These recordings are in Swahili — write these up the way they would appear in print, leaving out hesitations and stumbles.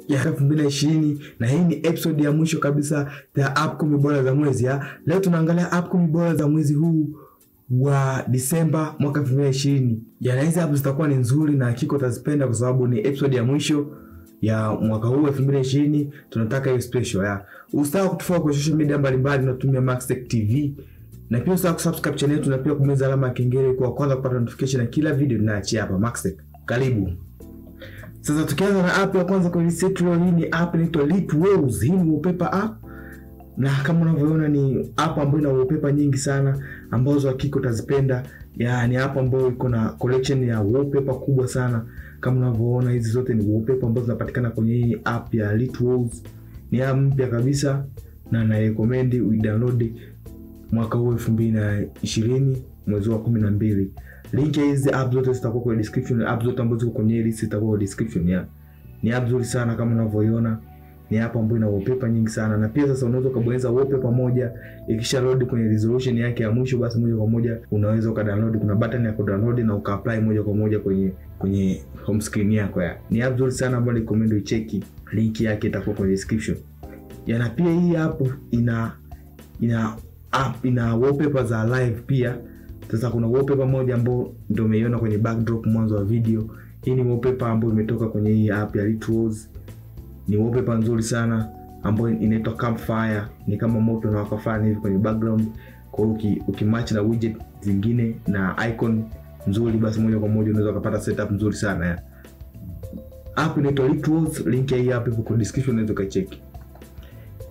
ya 2020, na hii ni episode ya mwisho kabisa ya app 10 bora za mwezi ya. Leo tunaangalia app 10 bora za mwezi huu wa Disemba mwaka 2020. Ya hizi app zitakuwa ni nzuri na hakika utazipenda kwa sababu ni episode ya mwisho ya mwaka huu 2020. Tunataka hiyo special ya. Usisahau kutufollow kwa social media mbalimbali na tumia Maxtech TV. Na pia usisahau kusubscribe channel yetu na pia kubonyeza alama ya kengele kwa kwanza kupata notification ya kila video ninaachia hapa Maxtech. Karibu. Sasa tukianza na app ya kwanza kwa reset leo, hii ni app inaitwa Litwalls. Hii ni wallpaper app. Na kama unavyoona ni app ambayo ina wallpaper nyingi sana ambazo hakika utazipenda. Ya ni app ambayo iko na collection ya wallpaper kubwa sana. Kama unavyoona hizi zote ni wallpaper ambazo zinapatikana kwenye hii app ya Litwalls. Ni app mpya kabisa na na recommend udownload mwaka huu 2020 mwezi wa 12. Link ya hizi app zote zitakuwa kwa description. App zote ambazo ziko kwenye list zitakuwa kwa description ya. Ni app nzuri sana kama unavyoiona. Ni app ambayo ina wallpaper nyingi sana, na pia sasa unaweza kubonyeza wallpaper moja ikisha load kwenye resolution yake ya mwisho, basi moja kwa moja unaweza ukadownload. Kuna button ya kudownload na ukaapply moja kwa moja kwenye home screen yako ya. Ni app nzuri sana ambayo recommend uicheki. Link yake itakuwa kwenye description. Ya, na pia hii app ina wallpaper za live pia. Sasa kuna wallpaper moja ambayo ndio umeiona kwenye backdrop mwanzo wa video. Hii ni wallpaper ambayo imetoka kwenye hii app ya Litwalls. Ni wallpaper nzuri sana ambayo inaitwa campfire. Ni kama moto unawaka fulani hivi kwenye background. Kwa hiyo ukimatch na widget zingine na icon nzuri, basi moja kwa moja unaweza kupata setup nzuri sana ya. App inaitwa Litwalls. Link ya hii app iko kwa description, unaweza kucheki.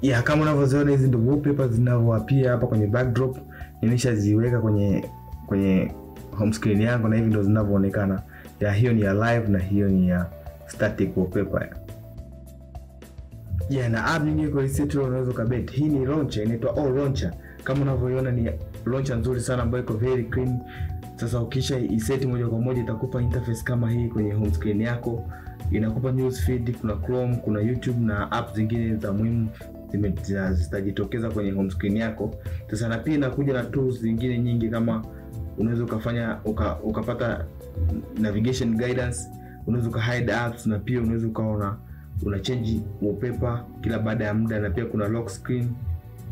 Ya, kama unavyoziona hizi ndio wallpapers zinavyoapia hapa kwenye backdrop. Nimeshaziweka kwenye home screen yangu na hivi ndio zinavyoonekana. Ya, hiyo ni ya live na hiyo ni ya static wallpaper ya. Ya, na app nyingine kwa reset unaweza kubet. Hii ni launcher inaitwa All Launcher. Kama unavyoiona ni launcher nzuri sana ambayo iko very clean. Sasa ukisha iset moja kwa moja itakupa interface kama hii kwenye home screen yako. Inakupa news feed, kuna Chrome, kuna YouTube na app zingine za muhimu zitajitokeza kwenye home screen yako. Sasa na pia inakuja na tools zingine nyingi, kama unaweza ukapata navigation guidance, unaweza hide apps, na pia unaweza ukaona una change wallpaper kila baada ya muda, na pia kuna lock screen,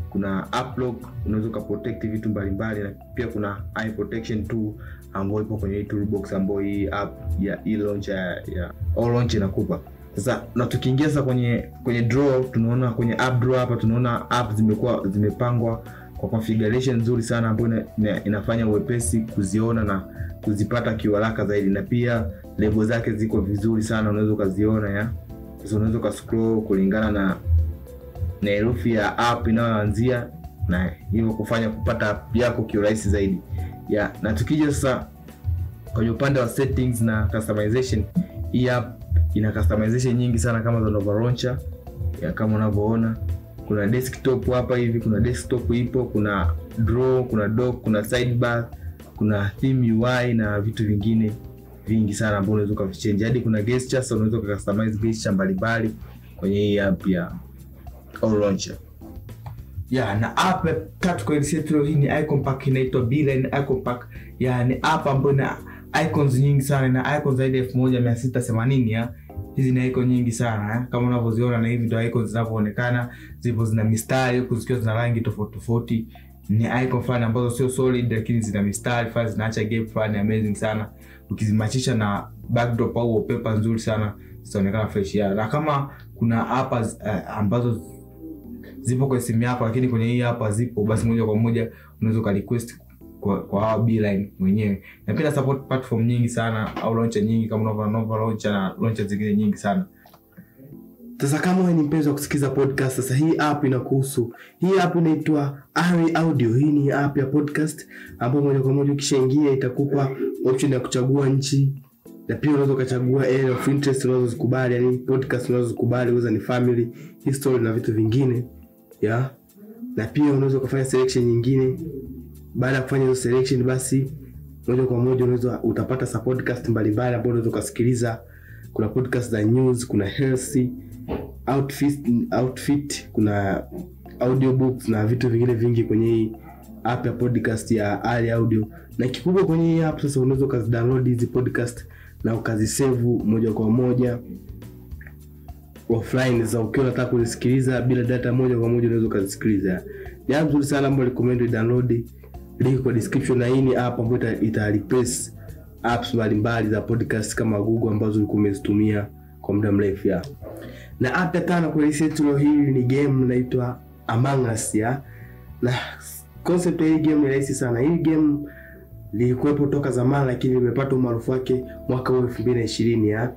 kuna app lock, unaweza protect vitu mbalimbali, na pia kuna eye protection tool ambayo ipo kwenye toolbox ambayo hii app ya launcher ya All Launcher inakupa. Sasa na tukiingia sasa kwenye draw, tunaona kwenye app draw hapa tunaona app zimepangwa kwa configuration nzuri sana ambayo inafanya uwepesi kuziona na kuzipata kiharaka zaidi, na pia label zake ziko vizuri sana, unaweza ukaziona ya. Sasa unaweza ukascroll kulingana na herufi ya app inayoanzia, na hivyo kufanya kupata app yako kiurahisi zaidi ya. Na tukija sasa kwenye upande wa settings na customization, hii app ina customization nyingi sana kama za Nova Launcher ya. Kama unavyoona kuna desktop hapa hivi, kuna desktop ipo, kuna draw, kuna dock, kuna sidebar, kuna theme UI na vitu vingine vingi sana ambavyo unaweza ukavichange. Hadi kuna gestures, so unaweza kucustomize gesture mbalimbali kwenye hii app ya All Launcher. Ya, na app tatu kwa reset leo, hii ni icon pack inaitwa Beeline icon pack. Ya, ni app ambayo ina icons nyingi sana, na icons zaidi ya 1680 ya. Hizi ni icon nyingi sana ya. Kama unavyoziona, na hivi ndio icons zinavyoonekana, zipo zina mistari huku zikiwa zina rangi tofauti tofauti. Ni icon fulani ambazo sio solid lakini zina mistari fulani, zinaacha gap fulani amazing sana. Ukizimachisha na backdrop au wallpaper nzuri sana, zitaonekana fresh ya. Na kama kuna app ambazo zipo kwa simu yako lakini kwenye hii app zipo, basi moja kwa moja unaweza ka request kwa Beeline mwenyewe. Na pia support platform nyingi sana au launcher nyingi kama Nova Launcher na launcher zingine nyingi sana. Sasa kama wewe ni mpenzi wa kusikiza podcast, sasa hii app inakuhusu. Hii app inaitwa Ari Audio. Hii ni app ya podcast ambapo moja kwa moja ukishaingia itakupa option ya kuchagua nchi, na pia unaweza kuchagua area of interest unazozikubali, yani podcast unazozikubali, uweza ni family, history na vitu vingine ya. Na pia unaweza kufanya selection nyingine. Baada ya kufanya hizo selection, basi moja kwa moja utapata podcast mbalimbali ambazo unaweza kusikiliza. Kuna podcast za news, kuna health, outfit, kuna audiobooks na vitu vingine vingi kwenye hii app ya podcast ya Ari Audio. Na kikubwa kwenye hii app sasa unaweza kuzidownload hizi podcast na ukazisave moja kwa moja offline. Sasa ukiwa unataka kusikiliza bila data moja kwa moja unaweza kusikiliza. Ni app nzuri sana ambayo recommend download, link kwa description. Na hii ni app ambayo ita replace apps mbalimbali za podcast kama Google ambazo ulikuwa umezitumia kwa muda mrefu ya. Na app ya tano kwa research leo hii ni game inaitwa Among Us ya. Na concept ya hii game ni rahisi sana. Hii game ilikuwepo toka zamani lakini imepata umaarufu wake mwaka wa 2020 ya.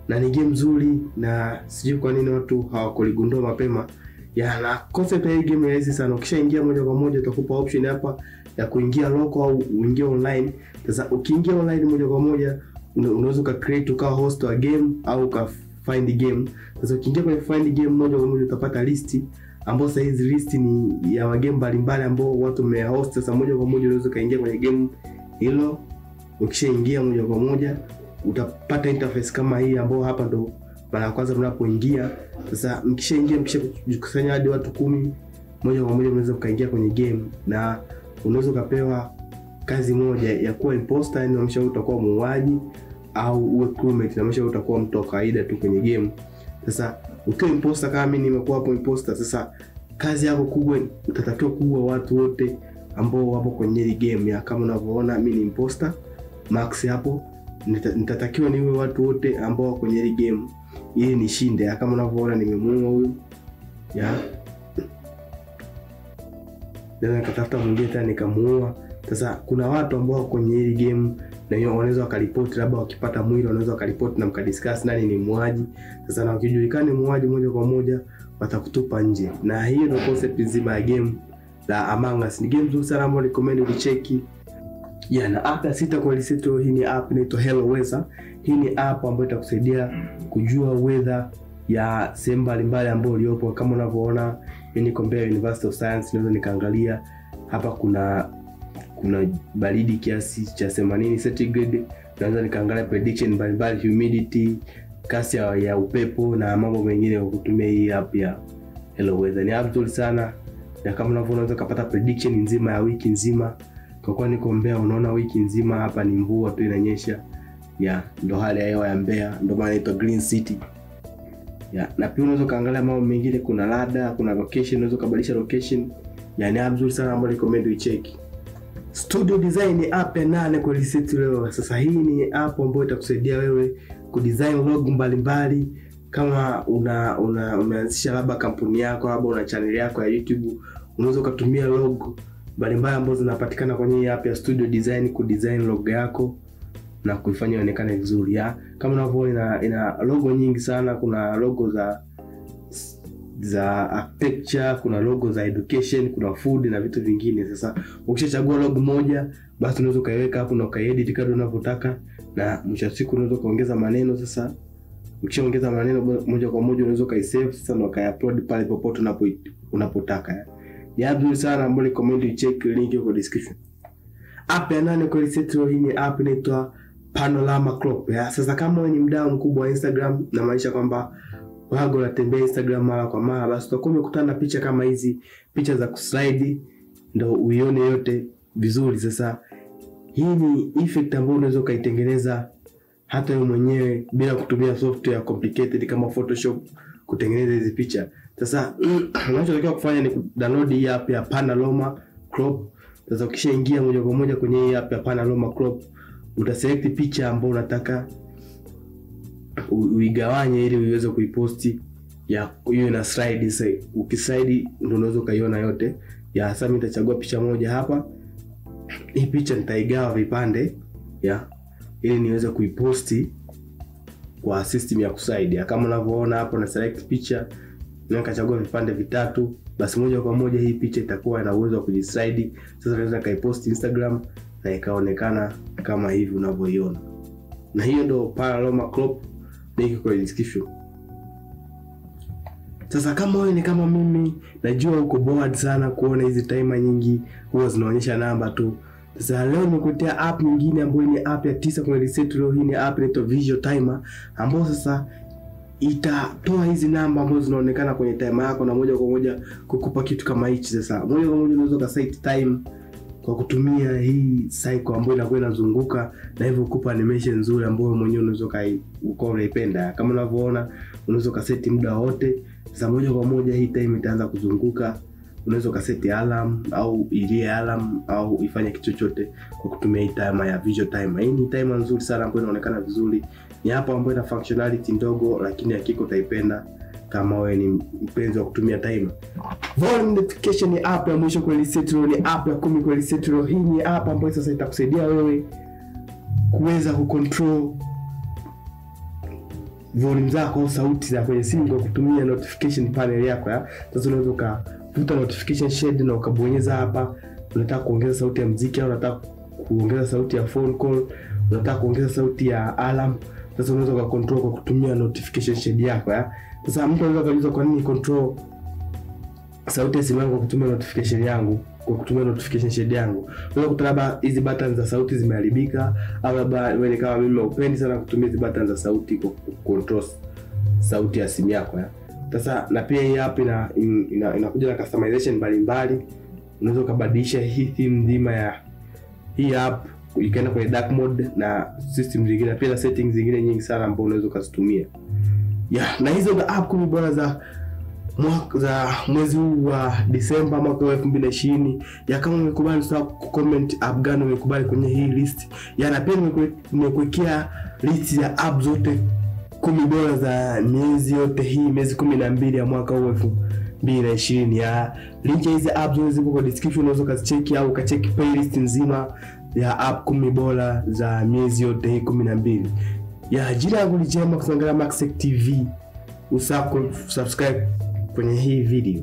Na ni game nzuri na sijui kwa nini watu hawakuligundua mapema. Ya, na concept ya hii game ni rahisi sana. Ukishaingia moja kwa moja utakupa option hapa ya kuingia local au uingie online. Sasa ukiingia online moja kwa moja unaweza ka create ukawa host wa game au ka find game. Sasa ukiingia kwenye find game moja kwa moja utapata listi ambapo sasa hizi list ni ya game mbalimbali ambao watu wamehost. Sasa moja kwa moja unaweza kaingia kwenye game hilo. Ukishaingia moja kwa moja utapata interface kama hii ambao hapa ndo mara ya kwanza mnapoingia. Sasa mkishaingia mkishajikusanya hadi watu 10 moja kwa moja unaweza kaingia kwenye game na unaweza kupewa kazi moja ya kuwa imposter, yani unamshauri utakuwa muuaji, au uwe crewmate na unamshauri utakuwa mtu wa kawaida tu kwenye game. Sasa ukiwa imposter kama mimi nimekuwa hapo imposter, sasa kazi yako kubwa utatakiwa kuua watu wote ambao wapo kwenye ile game ya. Kama unavyoona mimi ni imposter max hapo, nitatakiwa niue watu wote ambao wako kwenye ile game ili nishinde. Kama unavyoona nimemuua huyu ya. Ndio nikatafuta mwingine tena nikamuua. Sasa kuna watu ambao wako kwenye ile game na hiyo wanaweza wakaripoti, labda wakipata mwili wanaweza wakaripoti na mkadiscuss nani ni muuaji. Sasa na ukijulikana muuaji moja kwa moja watakutupa nje. Na hiyo ndio concept nzima ya game la Among Us. Ni game nzuri sana ambayo recommend ulicheki. Ya, na app ya sita kwa research hii ni app inaitwa Hello Weather. Hii ni app ambayo itakusaidia kujua weather ya sehemu mbalimbali ambayo uliopo. Kama unavyoona mimi niko Mbeya University of Science, naweza nikaangalia hapa kuna baridi kiasi cha 80 centigrade. Naweza nikaangalia prediction mbalimbali, humidity, kasi ya upepo na mambo mengine kwa kutumia hii app ya Hello Weather. Ni app nzuri sana. Na kama unavyoona unaweza kupata prediction nzima ya wiki nzima. Kwa kuwa niko Mbeya, unaona wiki nzima hapa ni mvua tu inanyesha. Ya, ndo hali ya hewa ya Mbeya, ndo maana inaitwa Green City. Ya, na pia unaweza kaangalia mambo mengine, kuna radar, kuna location, unaweza kubadilisha location. Yani app nzuri sana ambayo recommend uicheki. Studio Design ni app ya 8 kwa research leo. Sasa hii ni app ambayo itakusaidia wewe kudesign logo mbalimbali. Kama umeanzisha labda kampuni yako, labda una channel yako ya YouTube, unaweza kutumia logo mbalimbali ambazo zinapatikana kwenye hii app ya Studio Design kudesign logo yako na kuifanya ionekane vizuri ya. Kama unavyoona ina logo nyingi sana. Kuna logo za architecture, kuna logo za education, kuna food na vitu vingine. Sasa ukishachagua logo moja basi unaweza kaiweka hapo na ukaedit kadri unavyotaka, na mwisho wa siku unaweza kuongeza maneno. Sasa ukishaongeza maneno moja kwa moja unaweza kaisave sasa na ukaiupload pale popote unapotaka. Ni app nzuri sana ambayo recommend check link kwa description. App ya 8 kwa research hii ni app inaitwa Panorama Crop ya. Sasa kama wewe ni mdau mkubwa wa Instagram na maanisha kwamba wago unatembea Instagram mara kwa mara, basi utakuwa umekutana na picha kama hizi, picha za kuslide ndio uione yote vizuri. Sasa hii ni effect ambayo unaweza kaitengeneza hata wewe mwenyewe bila kutumia software complicated kama Photoshop kutengeneza hizi picha. Sasa unachotakiwa kufanya ni download hii app ya Panorama Crop. Sasa ukishaingia moja kwa moja kwenye hii app ya Panorama Crop, utaselect picha ambayo unataka uigawanye ili uweze kuiposti ya hiyo na slide. Sasa ukislide ndio unaweza kaiona yote ya. Sasa mimi nitachagua picha moja hapa. Hii picha nitaigawa vipande ya ili niweze kuiposti kwa system ya kuslide. Kama unavyoona hapo na select picha na nikachagua vipande vitatu, basi moja kwa moja hii picha itakuwa na uwezo wa kujislide. Sasa naweza kaiposti Instagram na ikaonekana kama hivi unavyoiona. Na hiyo ndio Panorama Crop, link kwa description. Sasa kama wewe ni kama mimi, najua uko bored sana kuona hizi timer nyingi huwa zinaonyesha namba tu. Sasa leo nimekuletea app nyingine ambayo ni app ya 9 kwa reset. Leo hii ni app inaitwa Visual Timer ambayo sasa itatoa hizi namba ambazo zinaonekana kwenye timer yako na moja kwa moja kukupa kitu kama hichi. Sasa moja kwa moja unaweza set time kwa kutumia hii cycle ambayo inakuwa inazunguka na hivyo kukupa animation nzuri ambayo mwenyewe unaweza ukaipenda. Kama unavyoona unaweza ukaseti muda wote. Sasa moja kwa moja hii time itaanza kuzunguka. Unaweza ukaseti alarm au ilie alarm au ifanye kitu chochote kwa kutumia hii timer ya visual timer. Hii ni timer nzuri sana ambayo inaonekana vizuri. Ni hapa ambayo ina functionality ndogo, lakini hakika utaipenda kama wewe ni mpenzi wa kutumia timer. Volume notification ni app ya mwisho kwa Lisetro, ni app ya 10 kwa Lisetro. Hii ni app ambayo sasa itakusaidia wewe kuweza kucontrol volume zako au sauti za kwenye simu kwa kutumia notification panel yako ya. Sasa unaweza ukavuta notification shade na ukabonyeza hapa. Unataka kuongeza sauti ya muziki au unataka kuongeza sauti ya phone call, unataka kuongeza sauti ya alarm. Sasa unaweza ukacontrol kwa kutumia notification shade yako ya. Sasa mtu anaweza kuuliza kwa nini control sauti ya simu yangu kwa kutumia notification yangu, kwa kutumia notification shade yangu. Unaweza kuta labda hizi buttons za sauti zimeharibika, au labda wewe kama mimi upendi sana kutumia hizi buttons za sauti kwa control sauti ya simu yako ya. Sasa na pia hii app inakuja na customization mbalimbali. Unaweza kubadilisha hii theme nzima ya hii app, ukaenda kwenye dark mode na system zingine, pia na settings zingine nyingi sana ambazo unaweza kuzitumia. Na hizo ndo app 10 bora za mwezi huu wa Disemba mwaka 2020. Kama umekubali usahau kucomment app gani umekubali kwenye hii list. Na pia nimekuwekea list ya app zote 10 bora za miezi yote hii, miezi 12 ya mwaka huu 2020. Link hizi app zote zipo kwa description, unaweza kuzicheki au ukacheki playlist nzima ya app 10 bora za miezi yote hii 12. Jina langu ni Jema kuangalia Maxtech TV. Usahau subscribe kwenye hii video.